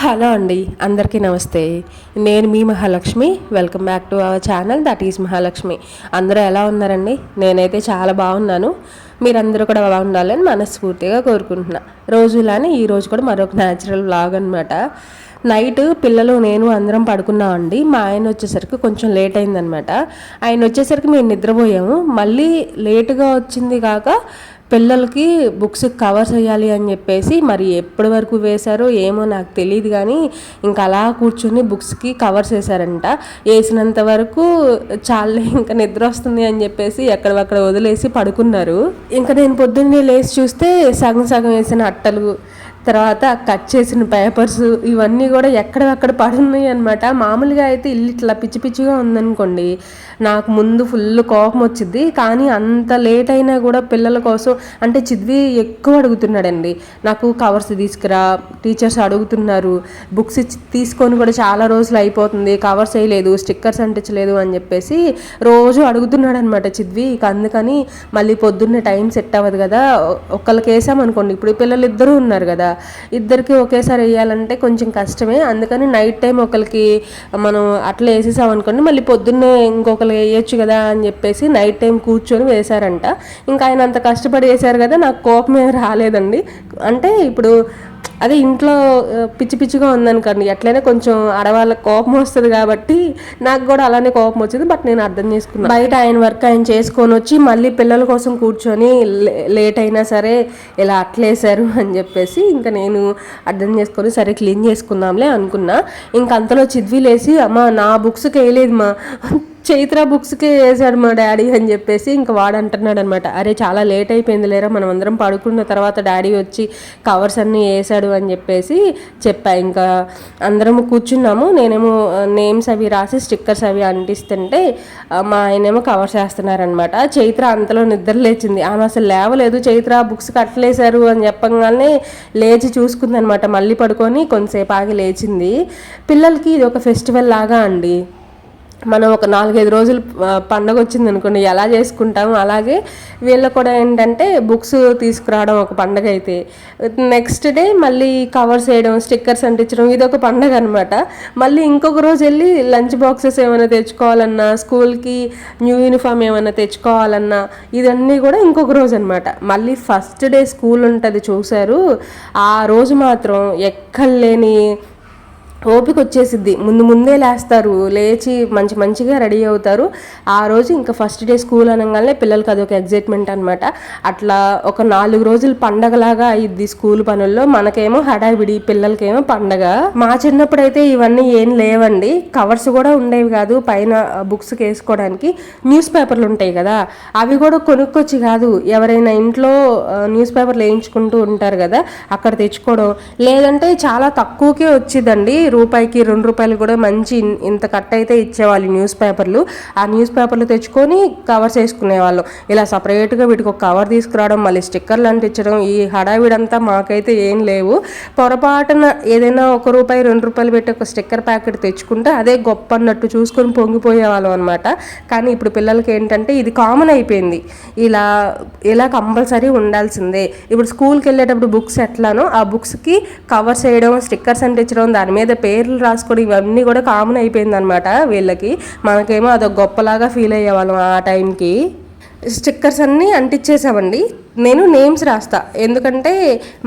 Hello అండి, అందరికీ నమస్తే. నేను మీ Mahalakshmi. Welcome back to our channel, that is Mahalakshmi. అందరూ ఎలా ఉన్నారండి? నేనైతే చాలా బాగున్నాను. మీరందరూ కూడా బాగుండాలని మనస్ఫూర్తిగా కోరుకుంటున్నా. రోజులానే ఈరోజు కూడా మరొక న్యాచురల్ వ్లాగ్ అనమాట. నైట్ పిల్లలు నేను అందరం పడుకున్నాం అండి. మా ఆయన వచ్చేసరికి కొంచెం లేట్ అయిందనమాట. ఆయన వచ్చేసరికి మేము నిద్రపోయాము. మళ్ళీ లేటుగా వచ్చింది కాక పిల్లలకి బుక్స్ కవర్స్ వేయాలి అని చెప్పేసి మరి ఎప్పటి వరకు వేశారో ఏమో నాకు తెలియదు, కానీ ఇంకా అలా కూర్చొని బుక్స్కి కవర్స్ వేసారంట. వేసినంత వరకు చాలే ఇంకా నిద్ర వస్తుంది అని చెప్పేసి ఎక్కడక్కడ వదిలేసి పడుకున్నారు. ఇంకా నేను పొద్దున్నే లేచి చూస్తే సగం సగం వేసిన అట్టలు, తర్వాత కట్ చేసిన పేపర్స్ ఇవన్నీ కూడా ఎక్కడెక్కడ పడున్నాయి అనమాట. మామూలుగా అయితే ఇల్లు ఇట్లా పిచ్చి పిచ్చిగా ఉందనుకోండి, నాకు ముందు ఫుల్ కోపం వచ్చింది. కానీ అంత లేట్ అయినా కూడా పిల్లల కోసం అంటే చిద్వి ఎక్కువ అడుగుతున్నాడండి. నాకు కవర్స్ తీసుకురా, టీచర్స్ అడుగుతున్నారు, బుక్స్ తీసుకొని కూడా చాలా రోజులు అయిపోతుంది, కవర్స్ వేయలేదు, స్టిక్కర్స్ అంటించలేదు అని చెప్పేసి రోజు అడుగుతున్నాడు అనమాట చిద్వి. ఇక అందుకని మళ్ళీ పొద్దున్నే టైం సెట్ అవ్వదు కదా, ఒకళ్ళకి వేసామనుకోండి, ఇప్పుడు పిల్లలు ఇద్దరూ ఉన్నారు కదా, ఇద్దరికి ఒకేసారి వేయాలంటే కొంచెం కష్టమే. అందుకని నైట్ టైం ఒకరికి మనం అట్లా వేసేసామనుకోండి, మళ్ళీ పొద్దున్నే ఇంకొకరు వేయచ్చు కదా అని చెప్పేసి నైట్ టైం కూర్చొని వేశారంట. ఇంకా ఆయన అంత కష్టపడి వేశారు కదా, నాకు కోపమే రాలేదండి. అంటే ఇప్పుడు అదే ఇంట్లో పిచ్చి పిచ్చిగా ఉందనుకోండి, ఎట్లయినా కొంచెం ఆడవాళ్ళకి కోపం వస్తుంది కాబట్టి నాకు కూడా అలానే కోపం వచ్చింది. బట్ నేను అర్థం చేసుకున్నాను. బయట ఆయన వర్క్ ఆయన చేసుకొని వచ్చి మళ్ళీ పిల్లల కోసం కూర్చొని లేట్ అయినా సరే ఇలా అట్లేసారు అని చెప్పేసి ఇంకా నేను అర్థం చేసుకొని సరే క్లీన్ చేసుకుందాంలే అనుకున్నా. ఇంక అంతలో చిద్వి లేసి, అమ్మ నా బుక్స్కి వేయలేదు మా, చైత్ర బుక్స్కే వేసాడు మా డాడీ అని చెప్పేసి ఇంకా వాడు అంటున్నాడు అనమాట. అరే చాలా లేట్ అయిపోయింది లేరా, మనం అందరం పడుకున్న తర్వాత డాడీ వచ్చి కవర్స్ అన్నీ వేసాడు అని చెప్పేసి చెప్పా. ఇంకా అందరం కూర్చున్నాము. నేనేమో నేమ్స్ అవి రాసి స్టిక్కర్స్ అవి అంటిస్తుంటే మా ఆయనేమో కవర్స్ వేస్తున్నారనమాట. చైత్ర అంతలో నిద్ర లేచింది. ఆమె అసలు లేవలేదు. చైత్ర బుక్స్ కట్టలేశారు అని చెప్పగానే లేచి చూసుకుందనమాట. మళ్ళీ పడుకొని కొంతసేపు ఆగి లేచింది. పిల్లలకి ఇది ఒక ఫెస్టివల్ లాగా అండి. మనం ఒక 4-5 రోజులు పండగ వచ్చింది అనుకోండి, ఎలా చేసుకుంటాము అలాగే వీళ్ళకు కూడా ఏంటంటే బుక్స్ తీసుకురావడం ఒక పండగ అయితే, నెక్స్ట్ డే మళ్ళీ కవర్స్ వేయడం, స్టిక్కర్స్ అంటించడం, ఇది ఒక పండగ అనమాట. మళ్ళీ ఇంకొక రోజు వెళ్ళి లంచ్ బాక్సెస్ ఏమైనా తెచ్చుకోవాలన్నా, స్కూల్కి న్యూ యూనిఫామ్ ఏమైనా తెచ్చుకోవాలన్నా, ఇదన్నీ కూడా ఇంకొక రోజు అనమాట. మళ్ళీ ఫస్ట్ డే స్కూల్ ఉంటుంది చూశారు, ఆ రోజు మాత్రం ఎక్కడ లేని ఓపిక వచ్చేసిద్ది. ముందే లేస్తారు, లేచి మంచిగా రెడీ అవుతారు. ఆ రోజు ఇంకా ఫస్ట్ డే స్కూల్ అనగానే పిల్లలకి అదొక ఎగ్జైట్మెంట్ అనమాట. అట్లా ఒక 4 రోజులు పండగలాగా అయ్యిద్ది స్కూల్ పనుల్లో. మనకేమో హడావిడి, పిల్లలకేమో పండగ. మా చిన్నప్పుడు అయితే ఇవన్నీ ఏం లేవండి. కవర్స్ కూడా ఉండేవి కాదు పైన బుక్స్కి వేసుకోవడానికి. న్యూస్ పేపర్లు ఉంటాయి కదా, అవి కూడా కొనుక్కొచ్చి కాదు, ఎవరైనా ఇంట్లో న్యూస్ పేపర్లు వేయించుకుంటూ ఉంటారు కదా, అక్కడ తెచ్చుకోవడం. లేదంటే చాలా తక్కువకే వచ్చిందండి, రూపాయికి 2 రూపాయలు కూడా మంచి ఇంత కట్ అయితే ఇచ్చేవాళ్ళు న్యూస్ పేపర్లు. ఆ న్యూస్ పేపర్లు తెచ్చుకొని కవర్స్ వేసుకునేవాళ్ళం. ఇలా సపరేట్గా వీటికి ఒక కవర్ తీసుకురావడం, మళ్ళీ స్టిక్కర్లు అంటించడం, ఈ హడావిడంతా మాకైతే ఏం లేవు. పొరపాటున ఏదైనా ₹1 ₹2 పెట్టి ఒక స్టిక్కర్ ప్యాకెట్ తెచ్చుకుంటే అదే గొప్ప అన్నట్టు చూసుకొని పొంగిపోయేవాళ్ళం అనమాట. కానీ ఇప్పుడు పిల్లలకి ఏంటంటే ఇది కామన్ అయిపోయింది, ఇలా కంపల్సరీ ఉండాల్సిందే. ఇప్పుడు స్కూల్కి వెళ్ళేటప్పుడు బుక్స్ ఎట్లానో ఆ బుక్స్కి కవర్స్ వేయడం, స్టిక్కర్స్ అంటించడం, దాని మీద పేర్లు రాసుకోవడం, ఇవన్నీ కూడా కామన్ అయిపోయింది అనమాట వీళ్ళకి. మనకేమో అదొక గొప్పలాగా ఫీల్ అయ్యేవాళ్ళం ఆ టైంకి. స్టిక్కర్స్ అన్నీ అంటించేసామండి. నేను నేమ్స్ రాస్తా, ఎందుకంటే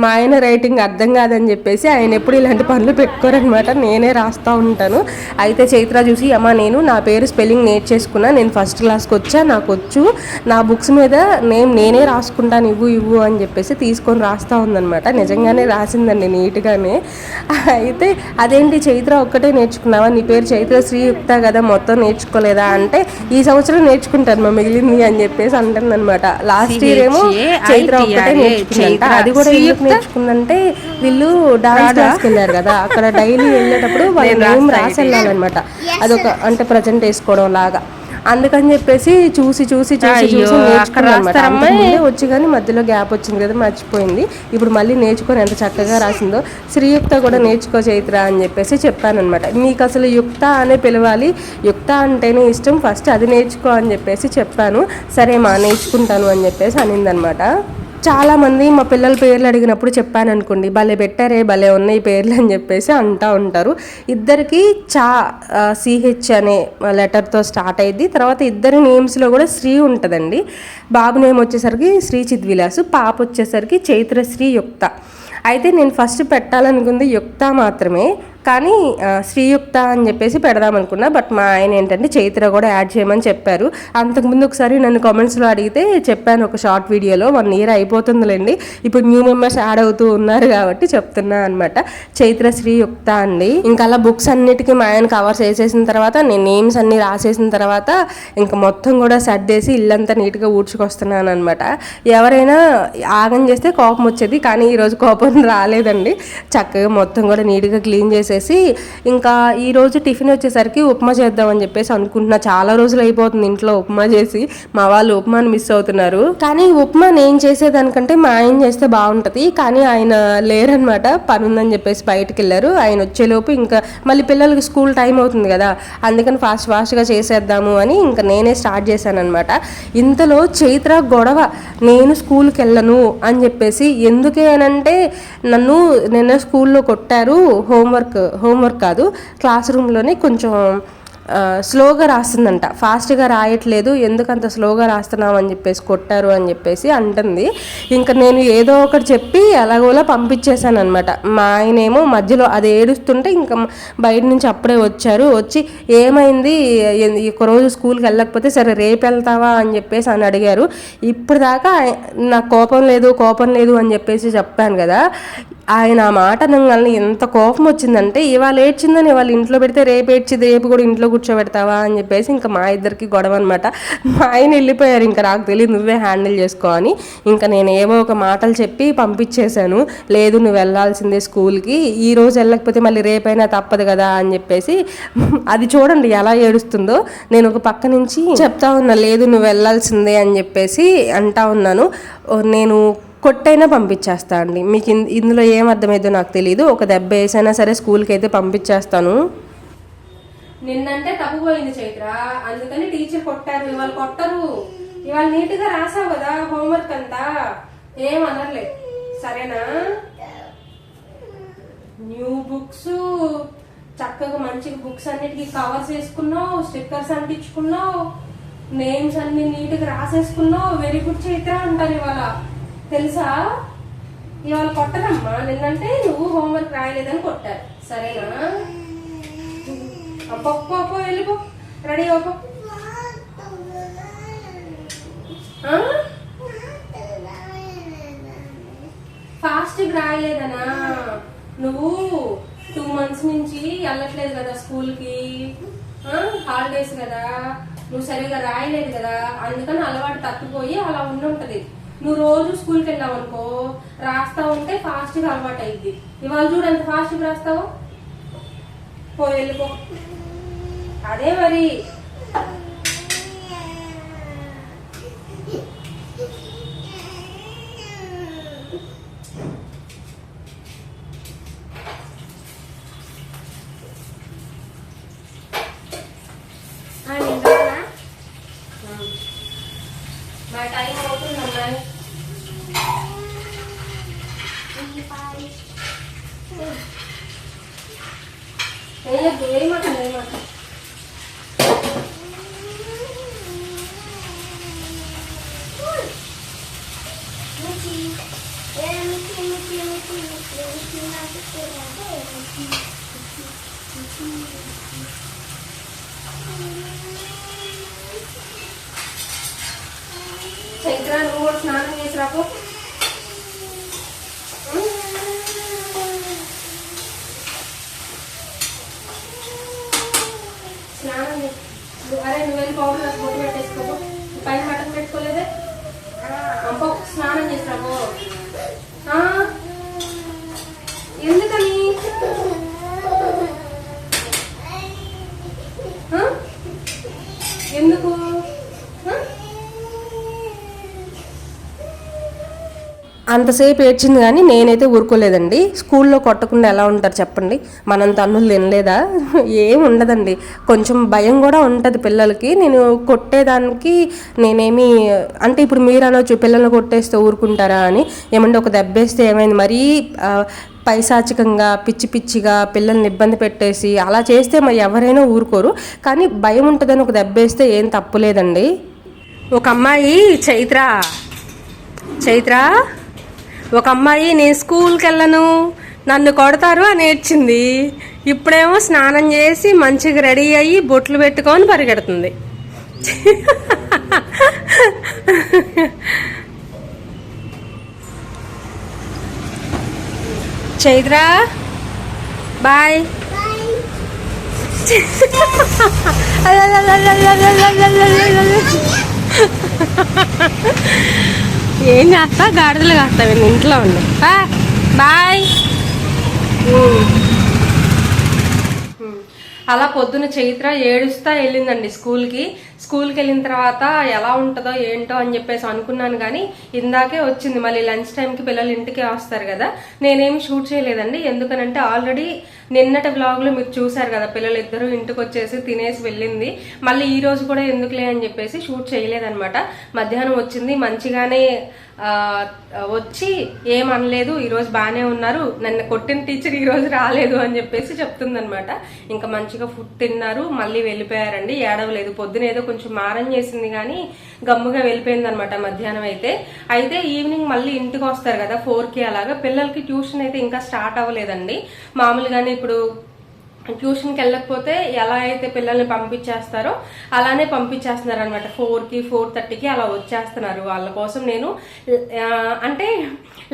మా ఆయన రైటింగ్ అర్థం కాదని చెప్పేసి ఆయన ఎప్పుడు ఇలాంటి పనులు పెట్టుకోరనమాట, నేనే రాస్తూ ఉంటాను. అయితే చైత్ర చూసి, అమ్మ నేను నా పేరు స్పెల్లింగ్ నేర్చేసుకున్నా, నేను ఫస్ట్ క్లాస్కి వచ్చా, నాకు వచ్చు, నా బుక్స్ మీద నేనే రాసుకుంటాను, ఇవ్వు అని చెప్పేసి తీసుకొని రాస్తూ ఉందనమాట. నిజంగానే రాసిందండి నీట్గానే. అయితే అదేంటి చైత్ర ఒక్కటే నేర్చుకున్నావా, నీ పేరు చైత్ర శ్రీయుక్త కదా, మొత్తం నేర్చుకోలేదా అంటే, ఈ సంవత్సరం నేర్చుకుంటాను మా మిగిలింది అని చెప్పేసి అంటుంది అనమాట. లాస్ట్ ఇయర్ ఏమో చైత్ర ఒక్కటే నేర్చుకుందంట. అది కూడా ఎందుకు నేర్చుకుందంటే, వీళ్ళు డాన్స్ క్లాస్కి వెళ్ళారు కదా, అక్కడ డైలీ వెళ్ళేటప్పుడు వాళ్ళ నేమ్ రాసి వెళ్ళాలన్నమాట. అదొక అంటే ప్రజెంట్ వేసుకోవడం లాగా. అందుకని చెప్పేసి చూసి నేర్చుకున్నాను. వచ్చి కానీ మధ్యలో గ్యాప్ వచ్చింది కదా, మర్చిపోయింది. ఇప్పుడు మళ్ళీ నేర్చుకొని ఎంత చక్కగా రాసిందో. శ్రీయుక్త కూడా నేర్చుకో చైత్ర అని చెప్పేసి చెప్పానమాట. నీకు అసలు యుక్త అనే పిలవాలి, యుక్త అంటేనే ఇష్టం, ఫస్ట్ అది నేర్చుకో అని చెప్పేసి చెప్పాను. సరే మా నేర్చుకుంటాను అని చెప్పేసి అనిందనమాట. చాలామంది మా పిల్లల పేర్లు అడిగినప్పుడు చెప్పాను అనుకోండి, భలే పెట్టారే, భలే ఉన్నాయి పేర్లు అని చెప్పేసి అంటూ ఉంటారు. ఇద్దరికి సిహెచ్ అనే లెటర్తో స్టార్ట్ అయ్యింది. తర్వాత ఇద్దరి నేమ్స్లో కూడా శ్రీ ఉంటుందండి. బాబు నేమ్ వచ్చేసరికి శ్రీ చిద్విలాసు, పాప వచ్చేసరికి చైత్రశ్రీ యుక్త. అయితే నేను ఫస్ట్ పెట్టాలనుకుంది యుక్త మాత్రమే, కానీ శ్రీయుక్త అని చెప్పేసి పెడదాం అనుకున్నా. బట్ మా ఆయన ఏంటంటే చైత్ర కూడా యాడ్ చేయమని చెప్పారు. అంతకుముందు ఒకసారి నన్ను కామెంట్స్లో అడిగితే చెప్పాను ఒక షార్ట్ వీడియోలో. 1 year అయిపోతుందిలేండి, ఇప్పుడు న్యూ మెంబర్స్ యాడ్ అవుతూ ఉన్నారు కాబట్టి చెప్తున్నా అనమాట. చైత్ర శ్రీయుక్త అండి. ఇంకా అలా బుక్స్ అన్నిటికీ మా ఆయన కవర్స్ వేసేసిన తర్వాత, నేను నేమ్స్ అన్ని రాసేసిన తర్వాత ఇంకా మొత్తం కూడా సర్దేసి ఇల్లంతా నీట్గా ఊడ్చుకొస్తున్నాను అనమాట. ఎవరైనా ఆగం చేస్తే కోపం వచ్చేది, కానీ ఈరోజు కోపం రాలేదండి. చక్కగా మొత్తం కూడా నీట్గా క్లీన్ చేసి ఇంకా ఈరోజు టిఫిన్ వచ్చేసరికి ఉప్మా చేద్దామని చెప్పేసి అనుకుంటున్నా. చాలా రోజులు అయిపోతుంది ఇంట్లో ఉప్మా చేసి, మా వాళ్ళు ఉప్మాని మిస్ అవుతున్నారు. కానీ ఉప్మా నేను చేసేదానికంటే మా ఆయన చేస్తే బాగుంటుంది, కానీ ఆయన లేరనమాట, పని ఉందని చెప్పేసి బయటకు వెళ్ళారు. ఆయన వచ్చేలోపు ఇంకా మళ్ళీ పిల్లలకి స్కూల్ టైం అవుతుంది కదా, అందుకని ఫాస్ట్గా చేసేద్దాము అని ఇంకా నేనే స్టార్ట్ చేశాను అనమాట. ఇంతలో చైత్ర గొడవ, నేను స్కూల్కి వెళ్ళను అని చెప్పేసి. ఎందుకే అనంటే నన్ను నిన్న స్కూల్లో కొట్టారు, హోంవర్క్ కాదు, క్లాస్ రూమ్లోనే కొంచెం స్లోగా రాస్తుందంట, ఫాస్ట్గా రాయట్లేదు, ఎందుకంత స్లోగా రాస్తున్నావు అని చెప్పేసి కొట్టారు అని చెప్పేసి అంటుంది. ఇంకా నేను ఏదో ఒకటి చెప్పి అలాగోలా పంపించేశాను అనమాట. మా ఆయనేమో మధ్యలో అది ఏడుస్తుంటే ఇంకా బయట నుంచి అప్పుడే వచ్చి ఏమైంది, ఒకరోజు స్కూల్కి వెళ్ళకపోతే సరే రేపు వెళ్తావా అని చెప్పేసి అని అడిగారు. ఇప్పుడు దాకా నాకు కోపం లేదు అని చెప్పేసి చెప్పాను కదా, ఆయన ఆ మాట అనగానే ఎంత కోపం వచ్చిందంటే, ఇవాళ ఏడ్చిందని ఇవాళ ఇంట్లో పెడితే రేపు ఏడ్చింది, రేపు కూడా ఇంట్లో కూర్చోబెడతావా అని చెప్పేసి ఇంకా మా ఇద్దరికి గొడవ అనమాట. మా ఆయన వెళ్ళిపోయారు, ఇంకా నాకు తెలియదు నువ్వే హ్యాండిల్ చేసుకో అని. ఇంకా నేను ఏవో ఒక మాటలు చెప్పి పంపించేశాను. లేదు నువ్వు వెళ్ళాల్సిందే స్కూల్కి, ఈ రోజు వెళ్ళకపోతే మళ్ళీ రేపైనా తప్పదు కదా అని చెప్పేసి. అది చూడండి ఎలా ఏడుస్తుందో. నేను ఒక పక్క నుంచి చెప్తా ఉన్నా, లేదు నువ్వు వెళ్ళాల్సిందే అని చెప్పేసి అంటా ఉన్నాను. నేను కొట్టైనా పంపించేస్తా అండి, మీకు ఇందులో ఏం అర్థమైందో నాకు తెలియదు. ఒక దెబ్బ వేసైనా సరే స్కూల్కి అయితే పంపించేస్తాను. నిన్నంటే తప్పుపోయింది చైత్ర, అందుకని టీచర్ కొట్టారు, ఇవాళ కొట్టరు. ఇవాళ నీట్గా రాసావు కదా హోంవర్క్ అంతా, ఏమనర్లే సరేనా. న్యూ బుక్స్ చక్కగా మంచిగా బుక్స్ అన్నిటికీ కవర్స్ వేసుకున్నావు, స్టిక్కర్స్ అంటించుకున్నావు, నేమ్స్ అన్ని నీట్గా రాసేసుకున్నావు. వెరీ గుడ్ చైత్ర అంటారు ఇవాళ, తెలుసా. ఇవాళ కొట్టరమ్మా, నిన్నంటే నువ్వు హోంవర్క్ రాయలేదని కొట్టారు, సరేనా. అప్పో వెళ్ళిపో, రెడీ అవ్వకో. ఫాస్ట్గా రాయలేదనా, నువ్వు 2 months నుంచి వెళ్ళట్లేదు కదా స్కూల్కి, హాలిడేస్ కదా, నువ్వు సరిగా రాయలేదు కదా, అందుకని అలవాటు తప్పిపోయి అలా ఉండుంటది. నువ్వు రోజు స్కూల్కి వెళ్ళావు అనుకో, రాస్తా ఉంటే ఫాస్ట్గా అలవాటు అయింది. ఇవాళ చూడు ఎంత ఫాస్ట్గా రాస్తావు, వెళ్ళిపో. అదే మరి మా టైం అవుతుందమ్మా. ఏమాట చైత్ర నువ్వు కూడా స్నానం చేసి రాకు. స్నానం అరే నువ్వు వెళ్ళి పౌడర్ రాసి బొట్టు పెట్టేసుకోకు, పైన మటన్ పెట్టుకోలేదే. అమ్మ స్నానం చేసి రాకు. ఎందుకని ఎందుకు అంతసేపు ఏడ్చింది కానీ నేనైతే ఊరుకోలేదండి. స్కూల్లో కొట్టకుండా ఎలా ఉంటారు చెప్పండి? మనం తన్నులు తినలేదా? ఏం ఉండదండి, కొంచెం భయం కూడా ఉంటుంది పిల్లలకి. నేను కొట్టేదానికి నేనేమి అంటే ఇప్పుడు మీరు అనొచ్చు పిల్లల్ని కొట్టేస్తే ఊరుకుంటారా అని. ఏమంటే ఒక దెబ్బేస్తే ఏమైంది, మరీ పైశాచికంగా పిచ్చి పిచ్చిగా పిల్లల్ని ఇబ్బంది పెట్టేసి అలా చేస్తే మరి ఎవరైనా ఊరుకోరు. కానీ భయం ఉంటుందని ఒక దెబ్బేస్తే ఏం తప్పులేదండి. ఒక అమ్మాయి చైత్ర ఒక అమ్మాయి నేను స్కూల్కి వెళ్ళను నన్ను కొడతారు అని ఏడ్చింది. ఇప్పుడేమో స్నానం చేసి మంచిగా రెడీ అయ్యి బొట్లు పెట్టుకొని పరిగెడుతుంది. చైత్ర బాయ్. ఏం చేస్తా, గాడిదలు కాస్తావు ఇంట్లో ఉండి. బాయ్. అలా పొద్దున చైత్ర ఏడుస్తా వెళ్ళిందండి స్కూల్కి వెళ్ళిన తర్వాత ఎలా ఉంటుందో ఏంటో అని చెప్పేసి అనుకున్నాను. కానీ ఇందాకే వచ్చింది. మళ్ళీ లంచ్ టైంకి పిల్లలు ఇంటికి వస్తారు కదా, నేనేమి షూట్ చేయలేదండి. ఎందుకనంటే ఆల్రెడీ నిన్నటి వ్లాగ్లో మీరు చూసారు కదా, పిల్లలు ఇద్దరు ఇంటికి వచ్చేసి తినేసి వెళ్ళింది. మళ్ళీ ఈ రోజు కూడా ఎందుకులే అని చెప్పేసి షూట్ చేయలేదన్నమాట. మధ్యాహ్నం వచ్చింది, మంచిగానే వచ్చి ఏమనలేదు, ఈరోజు బాగానే ఉన్నారు, నన్ను కొట్టిన టీచర్ ఈరోజు రాలేదు అని చెప్పేసి చెప్తుందనమాట. ఇంకా మంచిగా ఫుడ్ తిన్నారు, మళ్ళీ వెళ్ళిపోయారండి. ఏడవలేదు. పొద్దున ఏదో కొంచెం మారం చేసింది కానీ గమ్ముగా వెళ్ళిపోయింది అనమాట మధ్యాహ్నం అయితే ఈవినింగ్ మళ్ళీ ఇంటికి వస్తారు కదా 4కి అలాగా. పిల్లలకి ట్యూషన్ అయితే ఇంకా స్టార్ట్ అవ్వలేదండి. మామూలుగానే ఇప్పుడు ట్యూషన్కి వెళ్ళకపోతే ఎలా అయితే పిల్లల్ని పంపించేస్తారో అలానే పంపించేస్తున్నారు అనమాట. 4కి 4:30కి అలా వచ్చేస్తున్నారు. వాళ్ళ కోసం నేను అంటే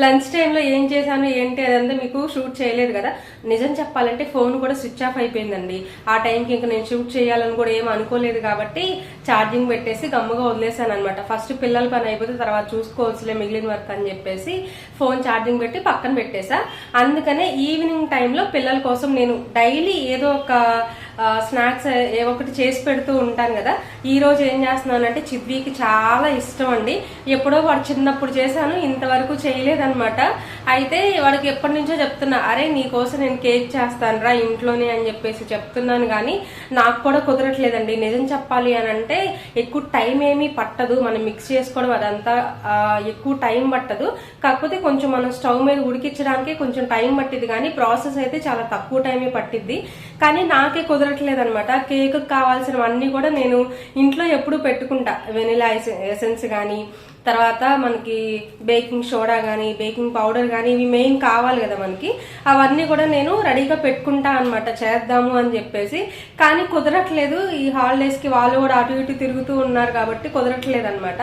లంచ్ టైంలో ఏం చేశాను ఏంటి అదంతా మీకు షూట్ చేయలేదు కదా. నిజం చెప్పాలంటే ఫోన్ కూడా స్విచ్ ఆఫ్ అయిపోయిందండి. ఆ టైంకి ఇంకా నేను షూట్ చేయాలని కూడా ఏం అనుకోలేదు కాబట్టి ఛార్జింగ్ పెట్టేసి గమ్ముగా వదిలేసాను అనమాట. ఫస్ట్ పిల్లల పని అయిపోతే తర్వాత చూసుకోవచ్చులే మిగిలిన వర్క్ అని చెప్పేసి ఫోన్ ఛార్జింగ్ పెట్టి పక్కన పెట్టేసా. అందుకనే ఈవినింగ్ టైంలో పిల్లల కోసం నేను డైలీ ఏదో ఒక స్నాక్స్ ఏదో ఒకటి చేసి పెడుతూ ఉంటాను కదా. ఈ రోజు ఏం చేస్తున్నానంటే చిద్వీకి చాలా ఇష్టం అండి. ఎప్పుడో వాడు చిన్నప్పుడు చేశాను, ఇంతవరకు చేయలేదన్నమాట. అయితే వాడికి ఎప్పటి నుంచో చెప్తున్నా, అరే నీకోసం నేను కేక్ చేస్తాను రా ఇంట్లోనే అని చెప్పేసి చెప్తున్నాను. కానీ నాకు కూడా కుదరట్లేదండి. నిజం చెప్పాలి అని అంటే ఎక్కువ టైం ఏమీ పట్టదు, మనం మిక్స్ చేసుకోవడం అదంతా ఎక్కువ టైం పట్టదు. కాకపోతే కొంచెం మనం స్టవ్ మీద ఉడికించడానికి కొంచెం టైం పట్టిద్ది, కానీ ప్రాసెస్ అయితే చాలా తక్కువ టైమే పట్టిద్ది. కానీ నాకే కుదరట్లేదు అనమాట. కేక్ కావాల్సినవన్నీ కూడా నేను ఇంట్లో ఎప్పుడు పెట్టుకుంటా. వెనిలా ఎసెన్స్ కానీ, తర్వాత మనకి బేకింగ్ సోడా కానీ బేకింగ్ పౌడర్ కానీ ఇవి మెయిన్ కావాలి కదా మనకి. అవన్నీ కూడా నేను రెడీగా పెట్టుకుంటా అనమాట చేద్దాము అని చెప్పేసి. కానీ కుదరట్లేదు. ఈ హాలిడేస్కి వాళ్ళు కూడా అటు ఇటు తిరుగుతూ ఉన్నారు కాబట్టి కుదరట్లేదు అనమాట.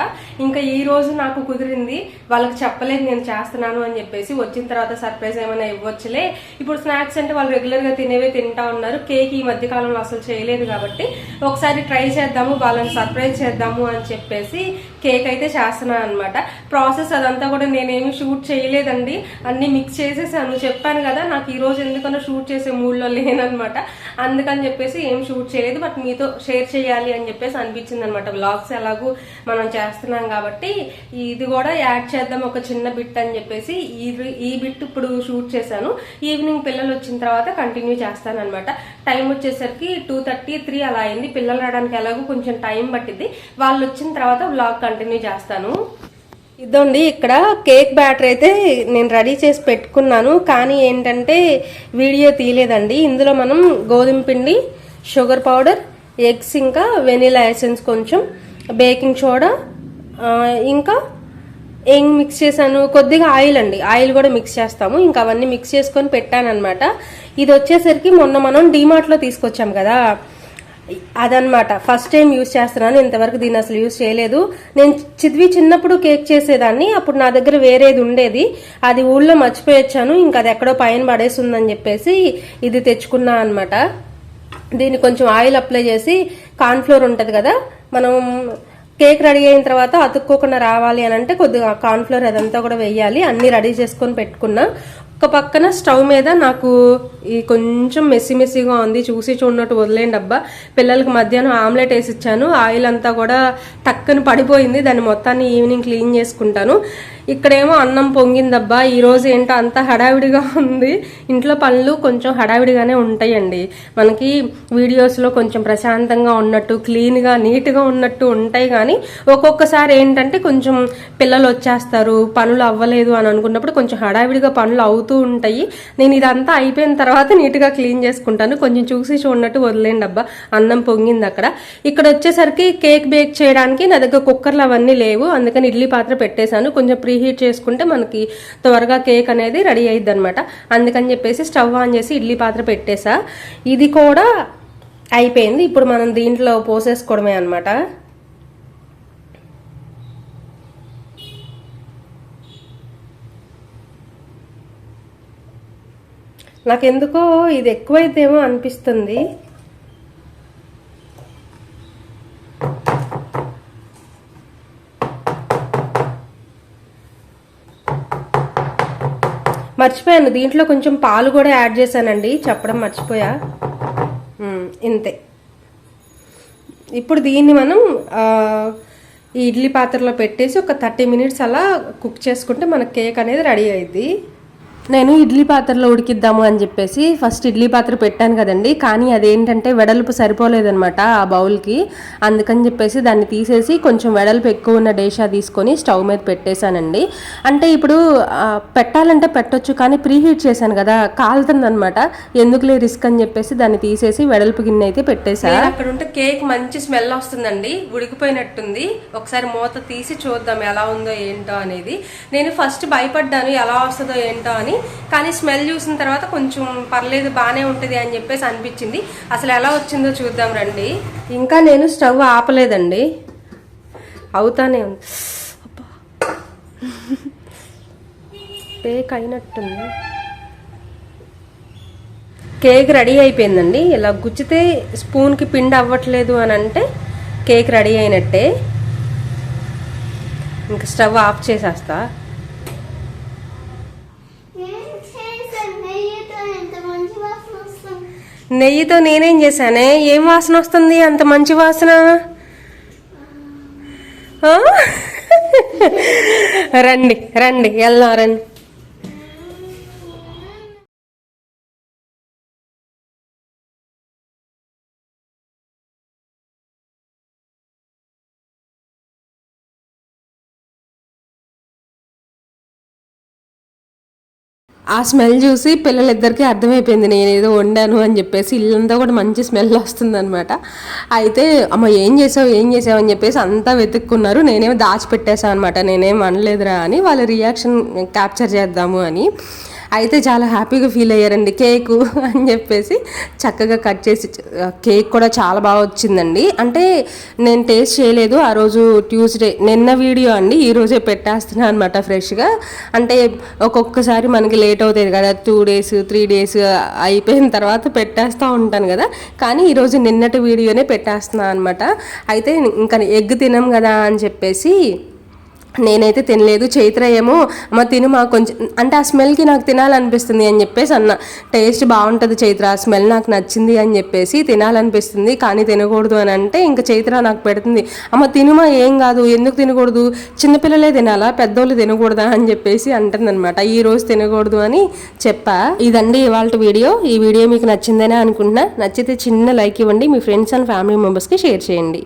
ఇంకా ఈ రోజు నాకు కుదిరింది. వాళ్ళకి చెప్పలేదు నేను చేస్తున్నాను అని చెప్పేసి. వచ్చిన తర్వాత సర్ప్రైజ్ ఏమైనా ఇవ్వచ్చులే. ఇప్పుడు స్నాక్స్ అంటే వాళ్ళు రెగ్యులర్గా తినేవే తింటా ఉన్నారు. కేక్ ఈ మధ్య కాలంలో అసలు చేయలేదు కాబట్టి ఒకసారి ట్రై చేద్దాము, వాళ్ళని సర్ప్రైజ్ చేద్దాము అని చెప్పేసి కేక్ అయితే చేస్తున్నాను అనమాట. ప్రాసెస్ అదంతా కూడా నేనేమి షూట్ చేయలేదండి, అన్ని మిక్స్ చేసేసాను. చెప్పాను కదా నాకు ఈ రోజు ఎందుకన్నా షూట్ చేసే మూడ్లో లేనమాట. అందుకని చెప్పేసి ఏం షూట్ చేయలేదు. బట్ మీతో షేర్ చేయాలి అని చెప్పేసి అనిపించింది అనమాట. వ్లాగ్స్ ఎలాగూ మనం చేస్తున్నాం కాబట్టి ఇది కూడా యాడ్ చేద్దాం ఒక చిన్న బిట్ అని చెప్పేసి ఈ బిట్ ఇప్పుడు షూట్ చేశాను. ఈవినింగ్ పిల్లలు వచ్చిన తర్వాత కంటిన్యూ చేస్తాను అనమాట. టైం వచ్చేసరికి 2:30, 3 అలా అయింది. పిల్లలు రావడానికి ఎలాగో కొంచెం టైం పట్టింది. వాళ్ళు వచ్చిన తర్వాత వ్లాగ్ కంటిన్యూ చేస్తాను. ఇదండి ఇక్కడ కేక్ బ్యాటర్ అయితే నేను రెడీ చేసి పెట్టుకున్నాను. కానీ ఏంటంటే వీడియో తీయలేదండి. ఇందులో మనం గోధుమ పిండి, షుగర్ పౌడర్, ఎగ్స్, ఇంకా వెనిలా ఎసెన్స్, కొంచెం బేకింగ్ సోడా, ఇంకా ఏం మిక్స్ చేశాను, కొద్దిగా ఆయిల్ అండి, ఆయిల్ కూడా మిక్స్ చేస్తాము. ఇంకా అవన్నీ మిక్స్ చేసుకొని పెట్టాను అనమాట. ఇది వచ్చేసరికి మొన్న మనం డీమార్ట్లో తీసుకొచ్చాం కదా, అదనమాట. ఫస్ట్ టైం యూజ్ చేస్తున్నాను. ఇంతవరకు దీన్ని అసలు యూజ్ చేయలేదు. నేను చిద్వి చిన్నప్పుడు కేక్ చేసేదాన్ని. అప్పుడు నా దగ్గర వేరేది ఉండేది, అది ఊళ్ళో మర్చిపోయొచ్చాను. ఇంకా అది ఎక్కడో పైన పడేస్తుందని చెప్పేసి ఇది తెచ్చుకున్నా అనమాట. దీన్ని కొంచెం ఆయిల్ అప్లై చేసి, కార్న్ఫ్లోర్ ఉంటుంది కదా, మనం కేక్ రెడీ అయిన తర్వాత అతుక్కోకుండా రావాలి అని అంటే కొద్దిగా కార్న్ఫ్లోర్ అదంతా కూడా వేయాలి. అన్ని రెడీ చేసుకొని పెట్టుకున్నా. ఒక పక్కన స్టవ్ మీద నాకు ఈ కొంచెం మెస్సీగా ఉంది, చూసి చూడనట్టు వదిలేండి అబ్బా. పిల్లలకి మధ్యాహ్నం ఆమ్లెట్ వేసి ఇచ్చాను, ఆయిల్ అంతా కూడా టక్కున పడిపోయింది, దాన్ని మొత్తాన్ని ఈవినింగ్ క్లీన్ చేసుకుంటాను. ఇక్కడేమో అన్నం పొంగిందబ్బా. ఈరోజు ఏంటో అంత హడావిడిగా ఉంది. ఇంట్లో పనులు కొంచెం హడావిడిగానే ఉంటాయండి. మనకి వీడియోస్లో కొంచెం ప్రశాంతంగా ఉన్నట్టు, క్లీన్గా నీట్గా ఉన్నట్టు ఉంటాయి, కానీ ఒక్కొక్కసారి ఏంటంటే కొంచెం పిల్లలు వచ్చేస్తారు, పనులు అవ్వలేదు అని అనుకున్నప్పుడు కొంచెం హడావిడిగా పనులు అవుతూ ఉంటాయి. నేను ఇదంతా అయిపోయిన తర్వాత నీట్గా క్లీన్ చేసుకుంటాను. కొంచెం చూసి చూడనట్టు వదిలేండి అబ్బా. అన్నం పొంగింది అక్కడ. ఇక్కడ వచ్చేసరికి కేక్ బేక్ చేయడానికి నా దగ్గర కుక్కర్లు అవన్నీ లేవు, అందుకని ఇడ్లీ పాత్ర పెట్టేశాను. కొంచెం హీట్ చేసుకుంటే మనకి త్వరగా కేక్ అనేది రెడీ అయ్యిద్ది అనమాట. అందుకని చెప్పేసి స్టవ్ ఆన్ చేసి ఇడ్లీ పాత్ర పెట్టేసా. ఇది కూడా అయిపోయింది. ఇప్పుడు మనం దీంట్లో పోసేసుకోవడమే అనమాట. నాకెందుకో ఇది ఎక్కువైతేమో అనిపిస్తుంది. మర్చిపోయాను, దీంట్లో కొంచెం పాలు కూడా యాడ్ చేశానండి, చెప్పడం మర్చిపోయా. ఇంతే. ఇప్పుడు దీన్ని మనం ఈ ఇడ్లీ పాత్రలో పెట్టేసి ఒక 30 మినిట్స్ అలా కుక్ చేసుకుంటే మన కేక్ అనేది రెడీ అయ్యిద్ది. నేను ఇడ్లీ పాత్రలో ఉడికిద్దాము అని చెప్పేసి ఫస్ట్ ఇడ్లీ పాత్ర పెట్టాను కదండి, కానీ అదేంటంటే వెడల్పు సరిపోలేదనమాట ఆ బౌల్కి. అందుకని చెప్పేసి దాన్ని తీసేసి కొంచెం వెడల్పు ఎక్కువ ఉన్న డేషా తీసుకొని స్టవ్ మీద పెట్టేశానండి. అంటే ఇప్పుడు పెట్టాలంటే పెట్టొచ్చు, కానీ ప్రీహీట్ చేశాను కదా, కాలుతుంది అనమాట, ఎందుకులే రిస్క్ అని చెప్పేసి దాన్ని తీసేసి వెడల్పు గిన్నె అయితే పెట్టేశాను. అక్కడ ఉంటే కేక్ మంచి స్మెల్ వస్తుందండి, ఉడికిపోయినట్టుంది. ఒకసారి మూత తీసి చూద్దాం ఎలా ఉందో ఏంటో అనేది. నేను ఫస్ట్ భయపడ్డాను ఎలా వస్తుందో ఏంటో అని, కానీ స్మెల్ చూసిన తర్వాత కొంచెం పర్లేదు, బాగానే ఉంటుంది అని చెప్పేసి అనిపించింది. అసలు ఎలా వచ్చిందో చూద్దాం రండి. ఇంకా నేను స్టవ్ ఆపలేదండి, అవుతానే ఉంది. కేక్ అయినట్టుంది. కేక్ రెడీ అయిపోయిందండి. ఇలా గుచ్చితే స్పూన్కి పిండి అవ్వట్లేదు అని అంటే కేక్ రెడీ అయినట్టే. ఇంకా స్టవ్ ఆఫ్ చేసేస్తా. నెయ్యితో నేనేం చేశానే, ఏం వాసన వస్తుంది అంత మంచి వాసన? రండి రండి వెళ్దాం రండి. ఆ స్మెల్ చూసి పిల్లలిద్దరికీ అర్థమైపోయింది నేనేదో వండాను అని చెప్పేసి. ఇల్లంతా కూడా మంచి స్మెల్ వస్తుంది అనమాట. అయితే అమ్మ ఏం చేసావు అని చెప్పేసి అంతా వెతుక్కున్నారు. నేనేమో దాచిపెట్టేసాను అనమాట, నేనేం అనలేదురా అని. వాళ్ళ రియాక్షన్ క్యాప్చర్ చేద్దాము అని. అయితే చాలా హ్యాపీగా ఫీల్ అయ్యారండి కేకు అని చెప్పేసి. చక్కగా కట్ చేసి, కేక్ కూడా చాలా బాగా వచ్చిందండి. అంటే నేను టేస్ట్ చేయలేదు ఆ రోజు, ట్యూస్డే, నిన్న వీడియో అండి, ఈరోజే పెట్టేస్తున్నాను అనమాట ఫ్రెష్గా. అంటే ఒక్కొక్కసారి మనకి లేట్ అవుతుంది కదా, 2 days 3 days అయిపోయిన తర్వాత పెట్టేస్తూ ఉంటాను కదా, కానీ ఈరోజు నిన్నటి వీడియోనే పెట్టేస్తున్నాను అనమాట. అయితే ఇంకా ఎగ్ తినం కదా అని చెప్పేసి నేనైతే తినలేదు. చైత్ర ఏమో అమ్మ తినుమా కొంచెం అంటే, ఆ స్మెల్కి నాకు తినాలనిపిస్తుంది అని చెప్పేసి అన్న. టేస్ట్ బాగుంటుంది చైత్ర, ఆ స్మెల్ నాకు నచ్చింది అని చెప్పేసి తినాలనిపిస్తుంది, కానీ తినకూడదు అని అంటే ఇంకా చైత్ర నాకు పెడుతుంది, అమ్మ తినుమా ఏం కాదు, ఎందుకు తినకూడదు, చిన్నపిల్లలే తినాలా పెద్దోళ్ళు తినకూడదా అని చెప్పేసి అంటుందన్నమాట. ఈ రోజు తినకూడదు అని చెప్పా. ఇదండి ఇవాళ వీడియో. ఈ వీడియో మీకు నచ్చిందనే అనుకుంటున్నా. నచ్చితే చిన్న లైక్ ఇవ్వండి, మీ ఫ్రెండ్స్ అండ్ ఫ్యామిలీ మెంబర్స్కి షేర్ చేయండి.